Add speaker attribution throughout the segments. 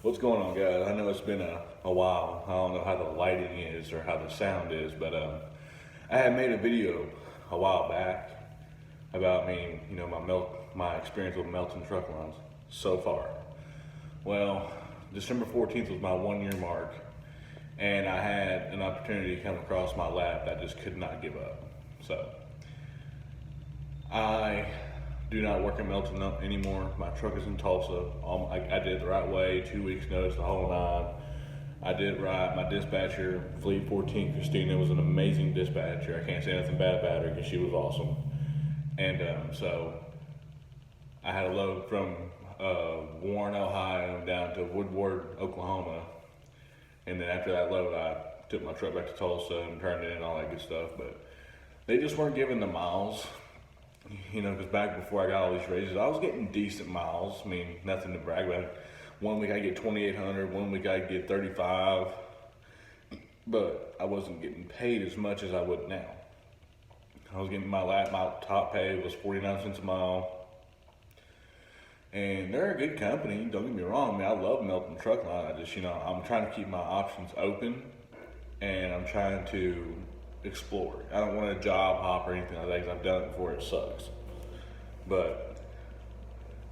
Speaker 1: What's going on, guys? I know it's been a while. I don't know how the lighting is or how the sound is, but I had made a video a while back about me, my experience with Melton truck lines so far. Well, December 14th was my 1 year mark, and I had an opportunity to come across my lap that I just could not give up. So I do not work in Melton anymore. My truck is in Tulsa. I did it the right way, 2 weeks notice, the whole nine. I did it right. My dispatcher, Fleet 14, Christina, was an amazing dispatcher. I can't say nothing bad about her because she was awesome. And so I had a load from Warren, Ohio down to Woodward, Oklahoma. And then after that load, I took my truck back to Tulsa and turned it in and all that good stuff. But they just weren't giving the miles. Because back before I got all these raises, I was getting decent miles. I mean, nothing to brag about. 1 week I get 2,800, 1 week I get 35, but I wasn't getting paid as much as I would now. I was getting my top pay was 49 cents a mile, and they're a good company. Don't get me wrong. I mean, I love Melton Truck Line. I just, I'm trying to keep my options open, and I'm trying to explore. I don't want a job hop or anything like that because I've done it before. It sucks. But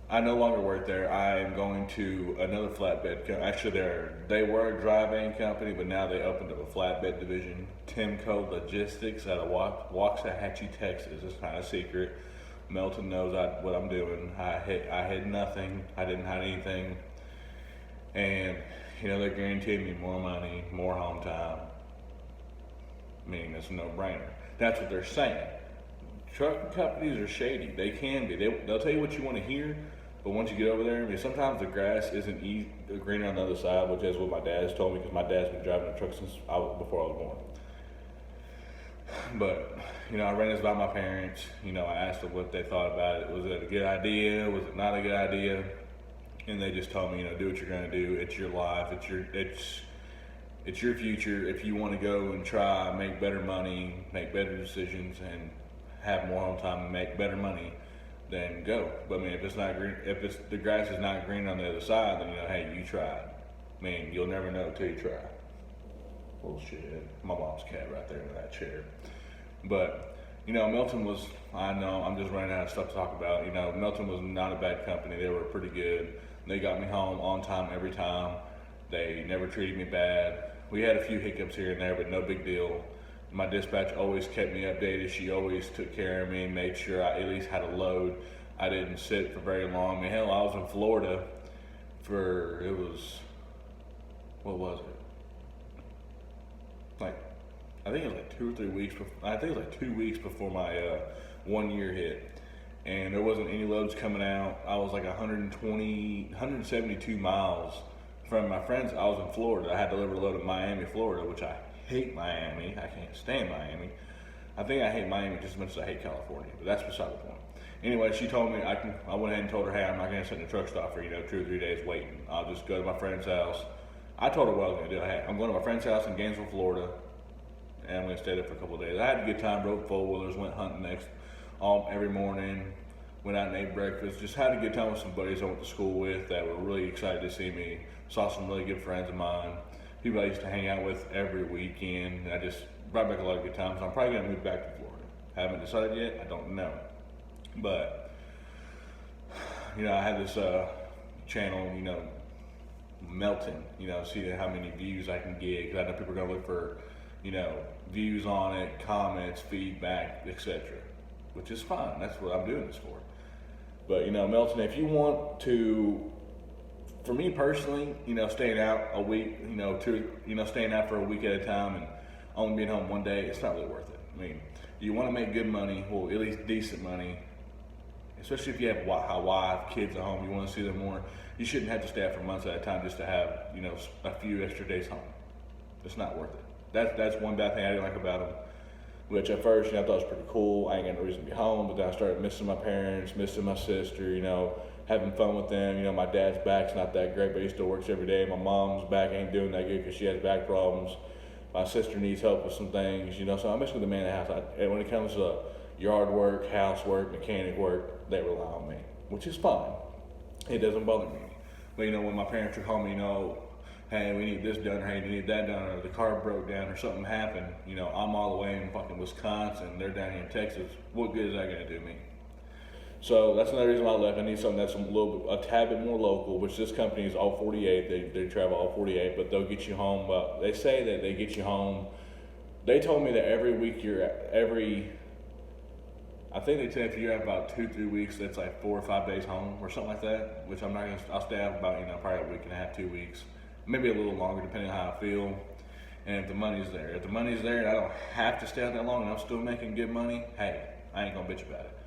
Speaker 1: I no longer work there. I am going to another flatbed company. Actually, they were a dry van company, but now they opened up a flatbed division. Timco Logistics out of Waxahachie, Texas. It's kind of secret. Melton knows what I'm doing. I hid nothing. I didn't hide anything. And, they're guaranteeing me more money, more home time. Meaning it's a no-brainer. That's what they're saying. Trucking companies are shady. They can be. They'll tell you what you want to hear, but once you get over there, sometimes the grass isn't greener on the other side, which is what my dad has told me because my dad's been driving a truck since before I was born. But, I ran this by my parents. I asked them what they thought about it. Was it a good idea? Was it not a good idea? And they just told me, do what you're going to do. It's your life. It's your future. If you want to go and try, make better money, make better decisions, and have more home time and make better money, then go. But if it's not green, the grass is not green on the other side, then hey, you tried. You'll never know until you try. Bullshit. My mom's cat right there in that chair. But Melton was. I know I'm just running out of stuff to talk about. Melton was not a bad company. They were pretty good. They got me home on time every time. They never treated me bad. We had a few hiccups here and there, but no big deal. My dispatch always kept me updated. She always took care of me, made sure I at least had a load. I didn't sit for very long. Hell, I was in Florida what was it? I think it was like 2 or 3 weeks. I think it was like 2 weeks before my 1 year hit. And there wasn't any loads coming out. I was like 172 miles from my friends. I was in Florida. I had to deliver a load in Miami, Florida, which I hate Miami. I can't stand Miami. I think I hate Miami just as much as I hate California, but that's beside the point. Anyway, she told me, I went ahead and told her, hey, I'm not going to sit in a truck stop for 2 or 3 days waiting. I'll just go to my friend's house. I told her what I was going to do. I'm going to my friend's house in Gainesville, Florida, and I'm going to stay there for a couple of days. I had a good time, rode four-wheelers, went hunting every morning, went out and ate breakfast, just had a good time with some buddies I went to school with that were really excited to see me. Saw some really good friends of mine, people I used to hang out with every weekend. I just brought back a lot of good times. I'm probably going to move back to Florida. Haven't decided yet. I don't know. But, I had this channel, Melton, see how many views I can get. Because I know people are going to look for, views on it, comments, feedback, etc. Which is fine. That's what I'm doing this for. But, Melton, if you want to, for me personally, staying out a week, staying out for a week at a time and only being home 1 day, it's not really worth it. You want to make good money, well, at least decent money, especially if you have a wife, kids at home, you want to see them more. You shouldn't have to stay out for months at a time just to have, a few extra days home. It's not worth it. That's one bad thing I didn't like about them. Which at first, I thought was pretty cool. I ain't got no reason to be home, but then I started missing my parents, missing my sister, having fun with them. My dad's back's not that great, but he still works every day. My mom's back ain't doing that good because she has back problems. My sister needs help with some things, so I'm basically the man of the house. And when it comes to yard work, housework, mechanic work, they rely on me, which is fine. It doesn't bother me. But you know, when my parents would call me, you know, hey, we need this done, or hey, we need that done, or the car broke down, or something happened, you know, I'm all the way in fucking Wisconsin, they're down here in Texas. What good is that gonna do me? So that's another reason why I left. I need something that's a tad bit more local, which this company is all 48. They travel all 48, but they'll get you home. Well, they say that they get you home. They told me that every week I think they said if you have about 2-3 weeks, that's like 4 or 5 days home or something like that, which I'm not gonna, I'll stay out about, you know, probably a week and a half, 2 weeks, maybe a little longer depending on how I feel. And if the money's there, and I don't have to stay out that long and I'm still making good money, hey, I ain't gonna bitch about it.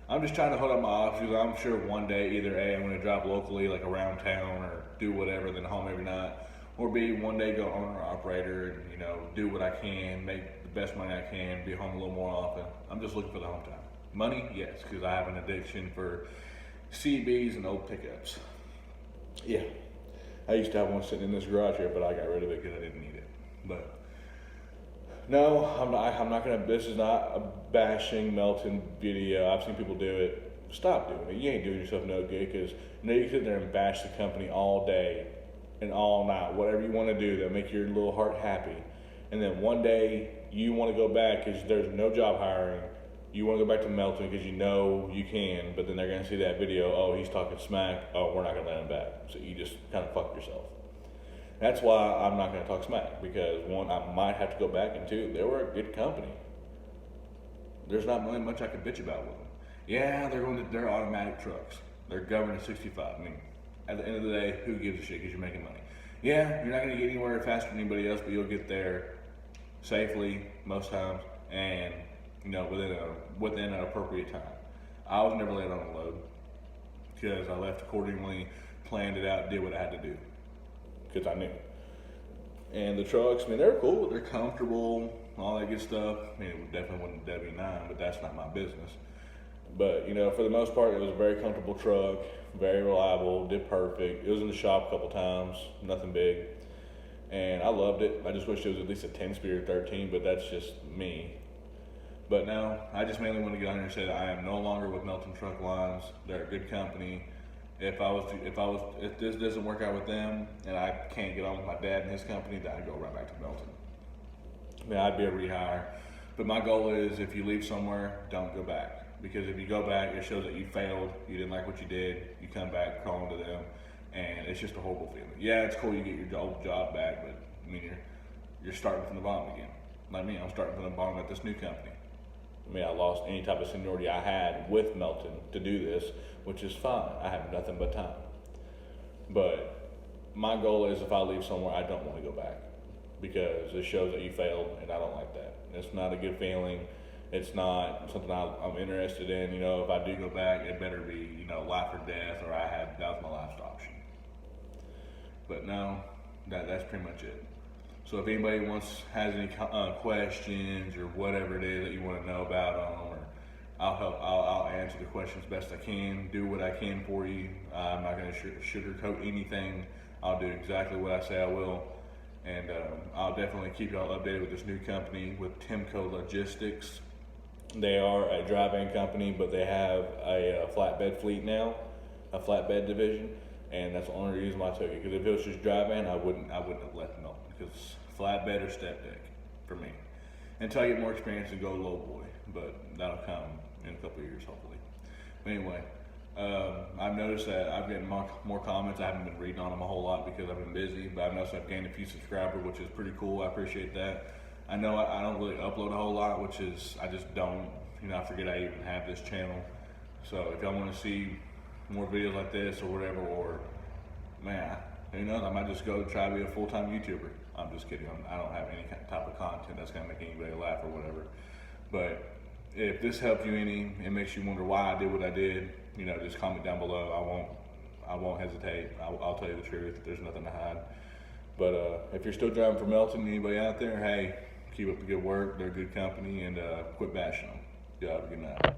Speaker 1: I'm just trying to hold up my options. I'm sure one day either A, I'm going to drive locally, like around town, or do whatever, then home every night, or B, one day go owner operator and, you know, do what I can, make the best money I can, be home a little more often. I'm just looking for the home time. Money, yes, because I have an addiction for CBs and old pickups. Yeah, I used to have one sitting in this garage here, but I got rid of it because I didn't need it. But no, I'm not gonna. This is not a bashing Melton video. I've seen people do it. Stop doing it. You ain't doing yourself no good, because you know you can sit there and bash the company all day and all night, whatever you want to do that make your little heart happy. And then one day you want to go back because there's no job hiring. You want to go back to Melton because you know you can, but then they're gonna see that video. Oh, he's talking smack. Oh, we're not gonna let him back. So you just kind of fuck yourself. That's why I'm not going to talk smack, because one, I might have to go back, and two, they were a good company. There's not really much I could bitch about with them. Yeah, they're automatic trucks. They're governed at 65. I mean, at the end of the day, who gives a shit because you're making money? Yeah, you're not going to get anywhere faster than anybody else, but you'll get there safely most times, and you know, within an appropriate time. I was never late on a load because I left accordingly, planned it out, did what I had to do. Because I knew. And the trucks, I mean, they're cool, they're comfortable, all that good stuff. I mean, it definitely wasn't a W9, but that's not my business. But, you know, for the most part, it was a very comfortable truck, very reliable, did perfect. It was in the shop a couple times, nothing big. And I loved it. I just wish it was at least a 10-speed or 13, but that's just me. But no, I just mainly want to get on here and say that I am no longer with Melton Truck Lines. They're a good company. If this doesn't work out with them and I can't get on with my dad and his company, then I'd go right back to Melton. I mean, I'd be a rehire. But my goal is, if you leave somewhere, don't go back. Because if you go back, it shows that you failed, you didn't like what you did, you come back crawling to them, and it's just a horrible feeling. Yeah, it's cool you get your old job back, but I mean, you're starting from the bottom again. Like me, I'm starting from the bottom at this new company. I mean, I lost any type of seniority I had with Melton to do this, which is fine. I have nothing but time. But my goal is, if I leave somewhere, I don't want to go back, because it shows that you failed, and I don't like that. It's not a good feeling. It's not something I'm interested in. You know, if I do go back, it better be, you know, life or death, or that was my last option. But no, that's pretty much it. So if anybody has any questions or whatever it is that you want to know about them, or I'll answer the questions best I can, do what I can for you. I'm not going to sugarcoat anything. I'll do exactly what I say I will. And I'll definitely keep y'all updated with this new company, with Timco Logistics. They are a dry-van company, but they have a flatbed fleet now, a flatbed division. And that's the only reason why I took it. Because if it was just dry-van, I wouldn't have left Melton. Because flatbed or step deck for me. Until I get more experience and go low boy. But that'll come in a couple of years, hopefully. But anyway, I've noticed that I've gotten more comments. I haven't been reading on them a whole lot because I've been busy. But I've noticed I've gained a few subscribers, which is pretty cool. I appreciate that. I know I don't really upload a whole lot, which is, I just don't. You know, I forget I even have this channel. So if y'all want to see more videos like this or whatever, or man, who knows, I might just go try to be a full-time YouTuber. I'm just kidding. I don't have any type of content that's gonna make anybody laugh or whatever. But if this helped you any, it makes you wonder why I did what I did, you know, just comment down below. I won't hesitate. I'll tell you the truth. There's nothing to hide. But if you're still driving for Melton, anybody out there, hey, keep up the good work. They're a good company, and quit bashing them. Y'all have a good night.